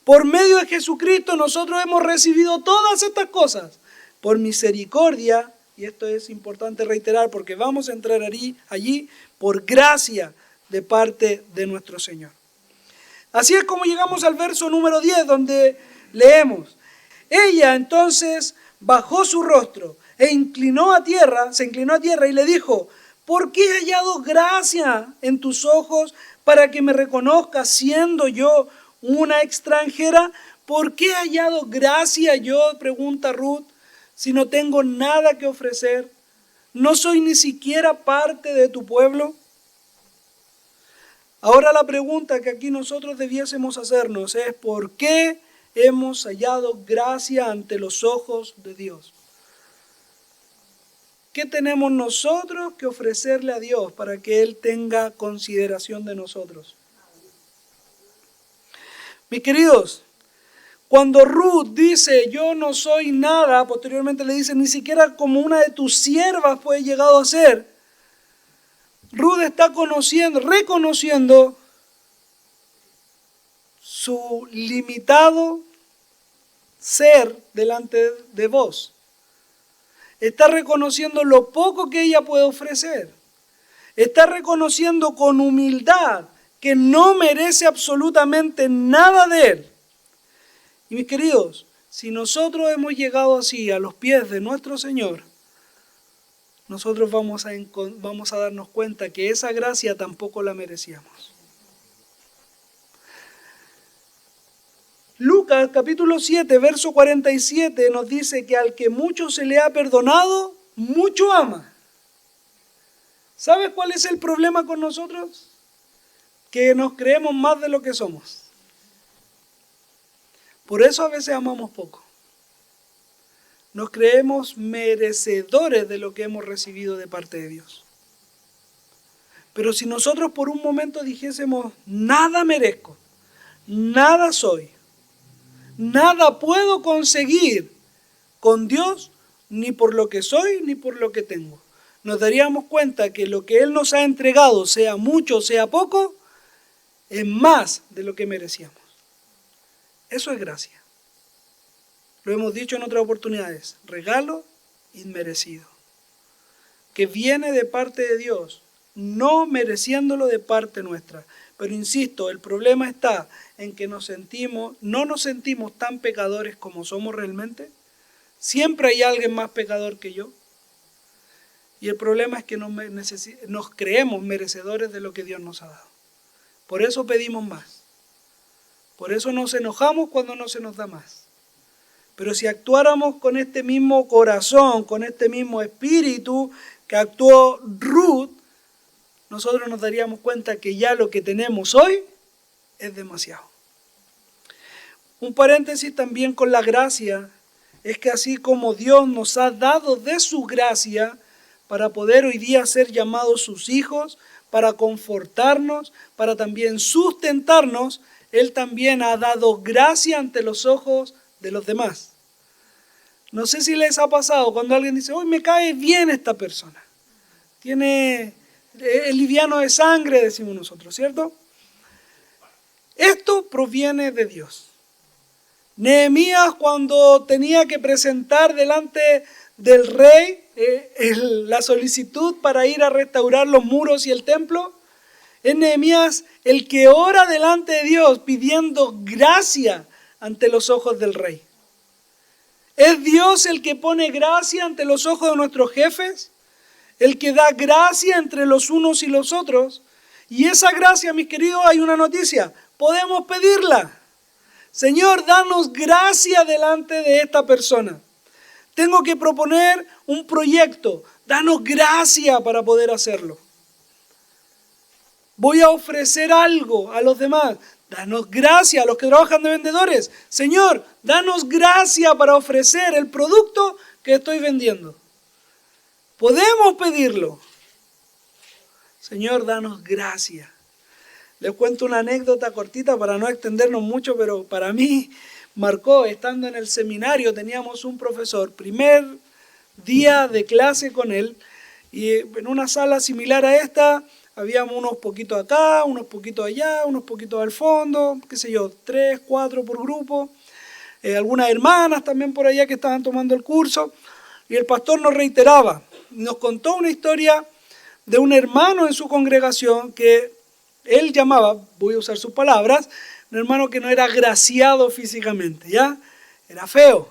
Por medio de Jesucristo nosotros hemos recibido todas estas cosas por misericordia, y esto es importante reiterar porque vamos a entrar allí por gracia de parte de nuestro Señor. Así es como llegamos al verso número 10, donde leemos: ella entonces bajó su rostro e se inclinó a tierra y le dijo: ¿por qué he hallado gracia en tus ojos para que me reconozcas siendo yo una extranjera? ¿Por qué he hallado gracia yo, pregunta Ruth, si no tengo nada que ofrecer? ¿No soy ni siquiera parte de tu pueblo? Ahora la pregunta que aquí nosotros debiésemos hacernos es: ¿por qué hemos hallado gracia ante los ojos de Dios? ¿Qué tenemos nosotros que ofrecerle a Dios para que Él tenga consideración de nosotros? Mis queridos, cuando Ruth dice yo no soy nada, posteriormente le dice ni siquiera como una de tus siervas fue llegado a ser. Ruth está reconociendo su limitado ser delante de vos. Está reconociendo lo poco que ella puede ofrecer. Está reconociendo con humildad que no merece absolutamente nada de Él. Y mis queridos, si nosotros hemos llegado así a los pies de nuestro Señor, nosotros vamos a darnos cuenta que esa gracia tampoco la merecíamos. Lucas capítulo 7, verso 47 nos dice que al que mucho se le ha perdonado, mucho ama. ¿Sabes cuál es el problema con nosotros? Que nos creemos más de lo que somos. Por eso a veces amamos poco. Nos creemos merecedores de lo que hemos recibido de parte de Dios. Pero si nosotros por un momento dijésemos, nada merezco, nada soy, nada puedo conseguir con Dios, ni por lo que soy, ni por lo que tengo, nos daríamos cuenta que lo que Él nos ha entregado, sea mucho, sea poco, es más de lo que merecíamos. Eso es gracia. Lo hemos dicho en otras oportunidades, regalo inmerecido, que viene de parte de Dios, no mereciéndolo de parte nuestra. Pero insisto, el problema está en que no nos sentimos tan pecadores como somos realmente. Siempre hay alguien más pecador que yo. Y el problema es que nos creemos merecedores de lo que Dios nos ha dado. Por eso pedimos más. Por eso nos enojamos cuando no se nos da más. Pero si actuáramos con este mismo corazón, con este mismo espíritu que actuó Ruth, nosotros nos daríamos cuenta que ya lo que tenemos hoy es demasiado. Un paréntesis también con la gracia, es que así como Dios nos ha dado de su gracia para poder hoy día ser llamados sus hijos, para confortarnos, para también sustentarnos, Él también ha dado gracia ante los ojos de los demás. No sé si les ha pasado cuando alguien dice, hoy me cae bien esta persona. Es liviano de sangre, decimos nosotros, ¿cierto? Esto proviene de Dios. Nehemías, cuando tenía que presentar delante del rey la solicitud para ir a restaurar los muros y el templo, es Nehemías el que ora delante de Dios pidiendo gracia ante los ojos del rey. ¿Es Dios el que pone gracia ante los ojos de nuestros jefes? El que da gracia entre los unos y los otros. Y esa gracia, mis queridos, hay una noticia. Podemos pedirla. Señor, danos gracia delante de esta persona. Tengo que proponer un proyecto. Danos gracia para poder hacerlo. Voy a ofrecer algo a los demás. Danos gracia a los que trabajan de vendedores. Señor, danos gracia para ofrecer el producto que estoy vendiendo. Podemos pedirlo. Señor, danos gracia. Les cuento una anécdota cortita para no extendernos mucho, pero para mí marcó, estando en el seminario, teníamos un profesor, primer día de clase con él, y en una sala similar a esta, habíamos unos poquitos acá, unos poquitos allá, unos poquitos al fondo, qué sé yo, 3, 4 por grupo, algunas hermanas también por allá que estaban tomando el curso, y el pastor nos reiteraba, nos contó una historia de un hermano en su congregación que él llamaba, voy a usar sus palabras, un hermano que no era agraciado físicamente, ¿ya? Era feo.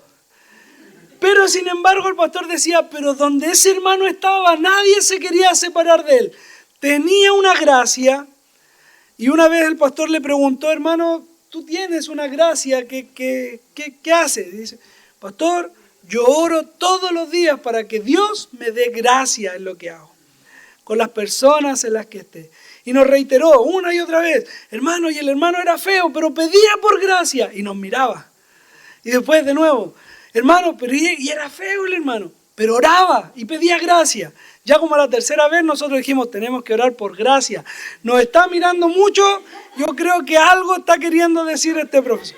Pero sin embargo el pastor decía, pero donde ese hermano estaba, nadie se quería separar de él. Tenía una gracia, y una vez el pastor le preguntó, hermano, tú tienes una gracia, ¿qué haces? Y dice, pastor, yo oro todos los días para que Dios me dé gracia en lo que hago, con las personas en las que esté. Y nos reiteró una y otra vez, hermano, y el hermano era feo, pero pedía por gracia, y nos miraba. Y después de nuevo, hermano, pero y era feo el hermano, pero oraba y pedía gracia. Ya como la tercera vez nosotros dijimos, tenemos que orar por gracia. Nos está mirando mucho, yo creo que algo está queriendo decir este profesor.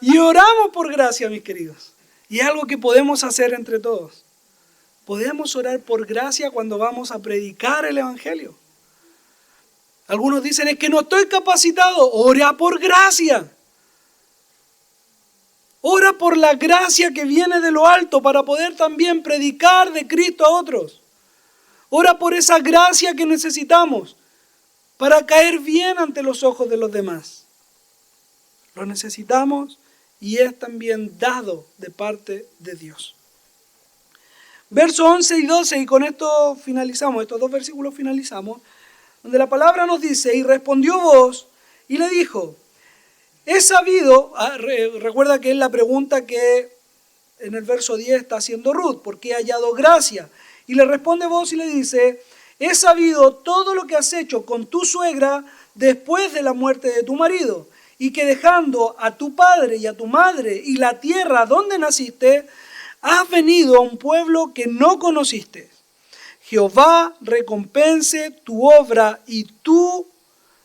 Y oramos por gracia, mis queridos. Y es algo que podemos hacer entre todos. Podemos orar por gracia cuando vamos a predicar el evangelio. Algunos dicen, es que no estoy capacitado, ora por gracia. Ora por la gracia que viene de lo alto para poder también predicar de Cristo a otros. Ora por esa gracia que necesitamos para caer bien ante los ojos de los demás. Lo necesitamos y es también dado de parte de Dios. Versos 11 y 12, y con esto finalizamos, estos dos versículos finalizamos, donde la palabra nos dice, y respondió Booz y le dijo, he sabido, recuerda que es la pregunta que en el verso 10 está haciendo Ruth, porque he hallado gracia. Y le responde Booz y le dice, he sabido todo lo que has hecho con tu suegra después de la muerte de tu marido, y que dejando a tu padre y a tu madre y la tierra donde naciste, has venido a un pueblo que no conociste. Jehová recompense tu obra y tu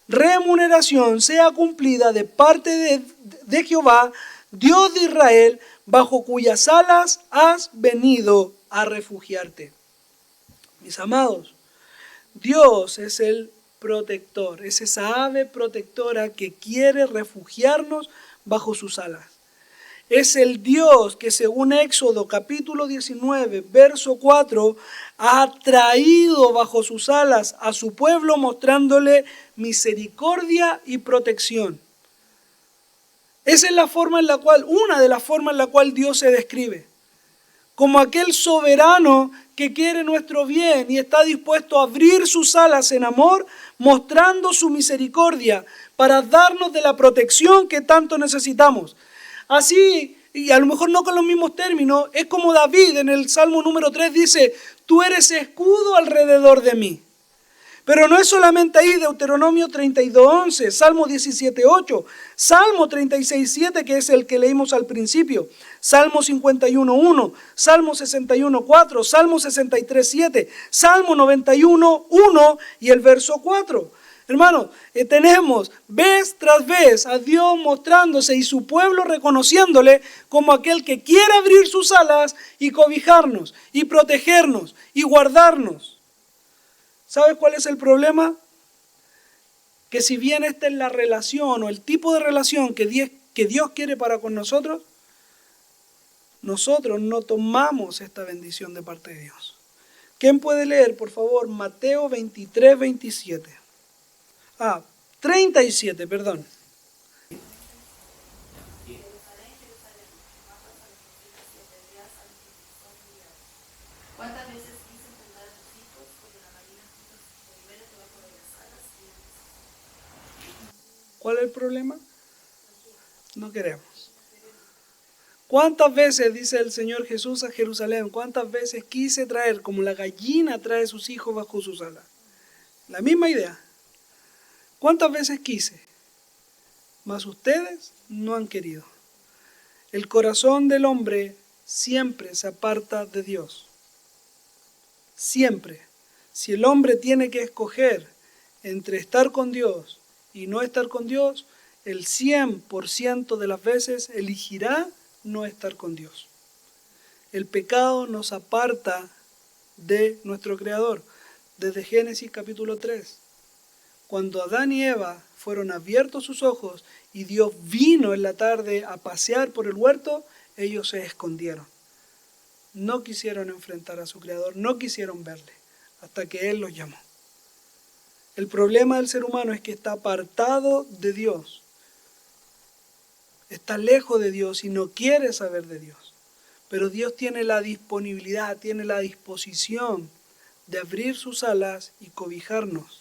remuneración sea cumplida de parte de Jehová, Dios de Israel, bajo cuyas alas has venido a refugiarte. Mis amados, Dios es el protector, es esa ave protectora que quiere refugiarnos bajo sus alas. Es el Dios que según Éxodo capítulo 19, verso 4, ha traído bajo sus alas a su pueblo mostrándole misericordia y protección. Esa es la forma en la cual, una de las formas en la cual Dios se describe. Como aquel soberano que quiere nuestro bien y está dispuesto a abrir sus alas en amor, mostrando su misericordia para darnos de la protección que tanto necesitamos. Así, y a lo mejor no con los mismos términos, es como David en el Salmo número 3 dice, tú eres escudo alrededor de mí. Pero no es solamente ahí, Deuteronomio 32:11, Salmo 17:8, Salmo 36:7, que es el que leímos al principio, Salmo 51:1, Salmo 61:4, Salmo 63:7, Salmo 91:1 y el verso 4. Hermanos, tenemos vez tras vez a Dios mostrándose y su pueblo reconociéndole como aquel que quiere abrir sus alas y cobijarnos, y protegernos, y guardarnos. ¿Sabes cuál es el problema? Que si bien esta es la relación o el tipo de relación que Dios quiere para con nosotros, nosotros no tomamos esta bendición de parte de Dios. ¿Quién puede leer, por favor, Mateo 23:27? 37, perdón.
¿Cuántas veces quise juntar a tus hijos como la gallina junta sus polluelos debajo de las alas?
¿Cuál es el problema? No queremos. ¿Cuántas veces, dice el Señor Jesús a Jerusalén, cuántas veces quise traer como la gallina trae sus hijos bajo sus alas? La misma idea. ¿Cuántas veces quise? Mas ustedes no han querido. El corazón del hombre siempre se aparta de Dios. Siempre. Si el hombre tiene que escoger entre estar con Dios y no estar con Dios, el 100% de las veces elegirá no estar con Dios. El pecado nos aparta de nuestro Creador. Desde Génesis capítulo 3. Cuando Adán y Eva fueron abiertos sus ojos y Dios vino en la tarde a pasear por el huerto, ellos se escondieron. No quisieron enfrentar a su Creador, no quisieron verle, hasta que Él los llamó. El problema del ser humano es que está apartado de Dios. Está lejos de Dios y no quiere saber de Dios. Pero Dios tiene la disponibilidad, tiene la disposición de abrir sus alas y cobijarnos.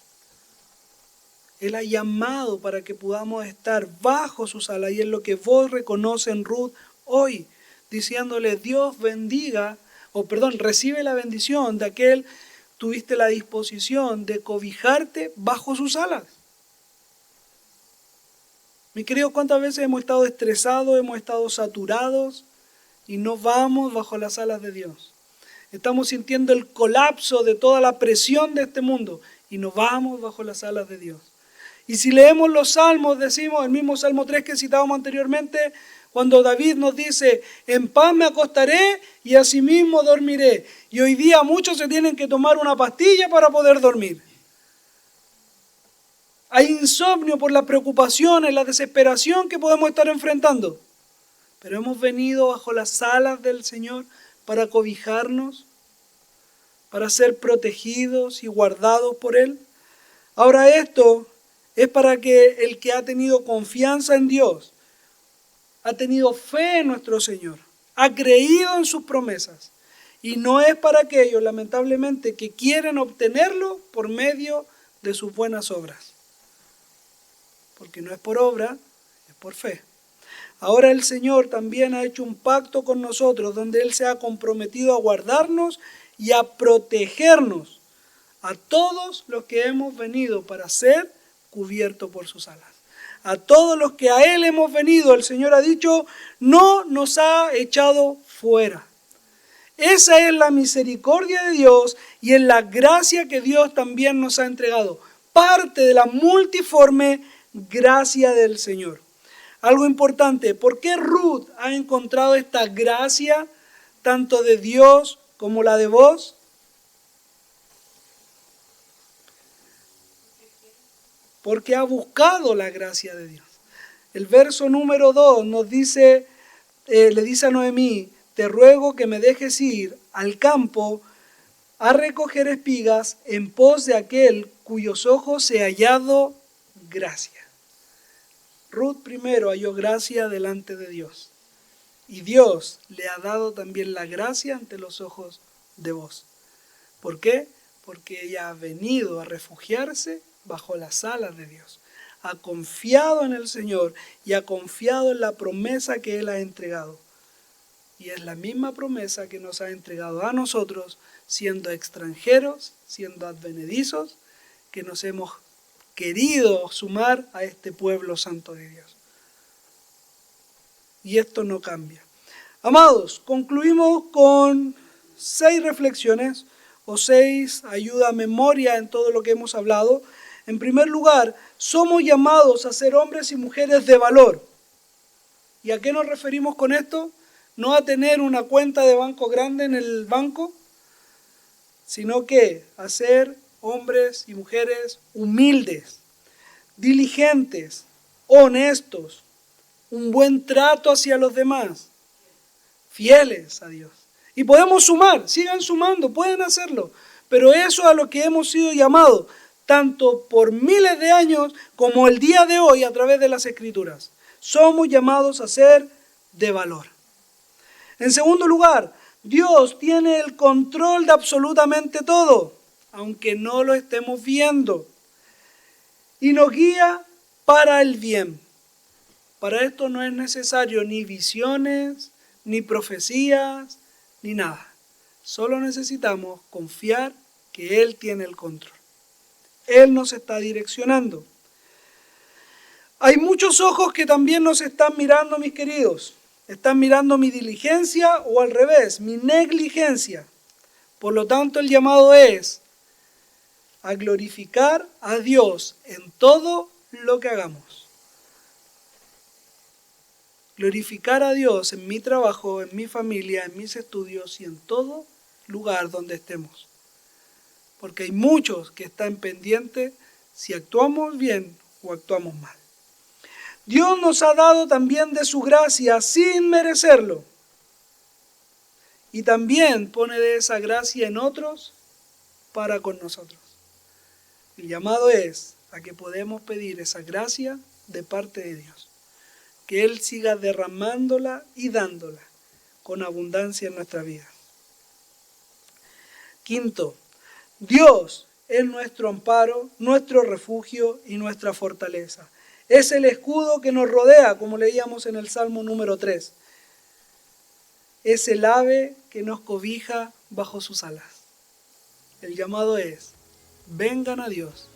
Él ha llamado para que podamos estar bajo sus alas y es lo que vos reconoces en Ruth hoy, diciéndole Dios bendiga, recibe la bendición de aquel, tuviste la disposición de cobijarte bajo sus alas. Mi querido, ¿cuántas veces hemos estado estresados, hemos estado saturados y no vamos bajo las alas de Dios? Estamos sintiendo el colapso de toda la presión de este mundo y no vamos bajo las alas de Dios. Y si leemos los salmos, decimos, el mismo Salmo 3 que citábamos anteriormente, cuando David nos dice, en paz me acostaré y asimismo dormiré. Y hoy día muchos se tienen que tomar una pastilla para poder dormir. Hay insomnio por las preocupaciones, la desesperación que podemos estar enfrentando. pero hemos venido bajo las alas del Señor para cobijarnos, para ser protegidos y guardados por Él. Ahora esto es para que el que ha tenido confianza en Dios, ha tenido fe en nuestro Señor, ha creído en sus promesas, y no es para aquellos, lamentablemente, que quieren obtenerlo por medio de sus buenas obras. Porque no es por obra, es por fe. Ahora el Señor también ha hecho un pacto con nosotros donde Él se ha comprometido a guardarnos y a protegernos a todos los que hemos venido para ser cubiertos por sus alas. A todos los que a Él hemos venido, el Señor ha dicho, no nos ha echado fuera. Esa es la misericordia de Dios y es la gracia que Dios también nos ha entregado. Parte de la multiforme gracia del Señor. Algo importante, ¿por qué Ruth ha encontrado esta gracia tanto de Dios como la de vos? Porque ha buscado la gracia de Dios. El verso número 2 nos dice, le dice a Noemí, te ruego que me dejes ir al campo a recoger espigas en pos de aquel cuyos ojos he hallado gracia. Ruth primero halló gracia delante de Dios. Y Dios le ha dado también la gracia ante los ojos de vos. ¿Por qué? Porque ella ha venido a refugiarse bajo las alas de Dios. Ha confiado en el Señor y ha confiado en la promesa que Él ha entregado. Y es la misma promesa que nos ha entregado a nosotros, siendo extranjeros, siendo advenedizos, que nos hemos querido sumar a este pueblo santo de Dios. Y esto no cambia. Amados, concluimos con 6 reflexiones o 6 ayuda a memoria en todo lo que hemos hablado. En primer lugar, somos llamados a ser hombres y mujeres de valor. ¿Y a qué nos referimos con esto? No a tener una cuenta de banco grande en el banco, sino que a ser hombres y mujeres humildes, diligentes, honestos, un buen trato hacia los demás, fieles a Dios. Y podemos sumar, sigan sumando, pueden hacerlo, pero eso es a lo que hemos sido llamados, tanto por miles de años como el día de hoy a través de las Escrituras. Somos llamados a ser de valor. En segundo lugar, Dios tiene el control de absolutamente todo, aunque no lo estemos viendo. Y nos guía para el bien. Para esto no es necesario ni visiones, ni profecías, ni nada. Solo necesitamos confiar que Él tiene el control. Él nos está direccionando. Hay muchos ojos que también nos están mirando, mis queridos. Están mirando mi diligencia o al revés, mi negligencia. Por lo tanto, el llamado es a glorificar a Dios en todo lo que hagamos. Glorificar a Dios en mi trabajo, en mi familia, en mis estudios y en todo lugar donde estemos. Porque hay muchos que están pendientes si actuamos bien o actuamos mal. Dios nos ha dado también de su gracia sin merecerlo. Y también pone de esa gracia en otros para con nosotros. El llamado es a que podemos pedir esa gracia de parte de Dios. Que Él siga derramándola y dándola con abundancia en nuestra vida. Quinto, Dios es nuestro amparo, nuestro refugio y nuestra fortaleza. Es el escudo que nos rodea, como leíamos en el Salmo número 3. Es el ave que nos cobija bajo sus alas. El llamado es, vengan a Dios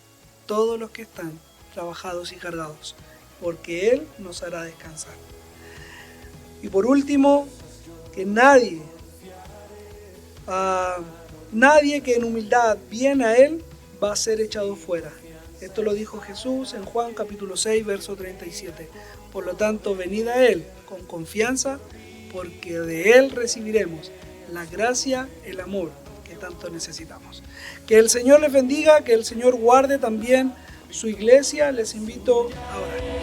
todos los que están trabajados y cargados, porque Él nos hará descansar. Y por último, que nadie que en humildad viene a Él va a ser echado fuera. Esto lo dijo Jesús en Juan capítulo 6, verso 37. Por lo tanto, venid a Él con confianza, porque de Él recibiremos la gracia, el amor que tanto necesitamos. Que el Señor les bendiga, que el Señor guarde también su iglesia. Les invito a orar.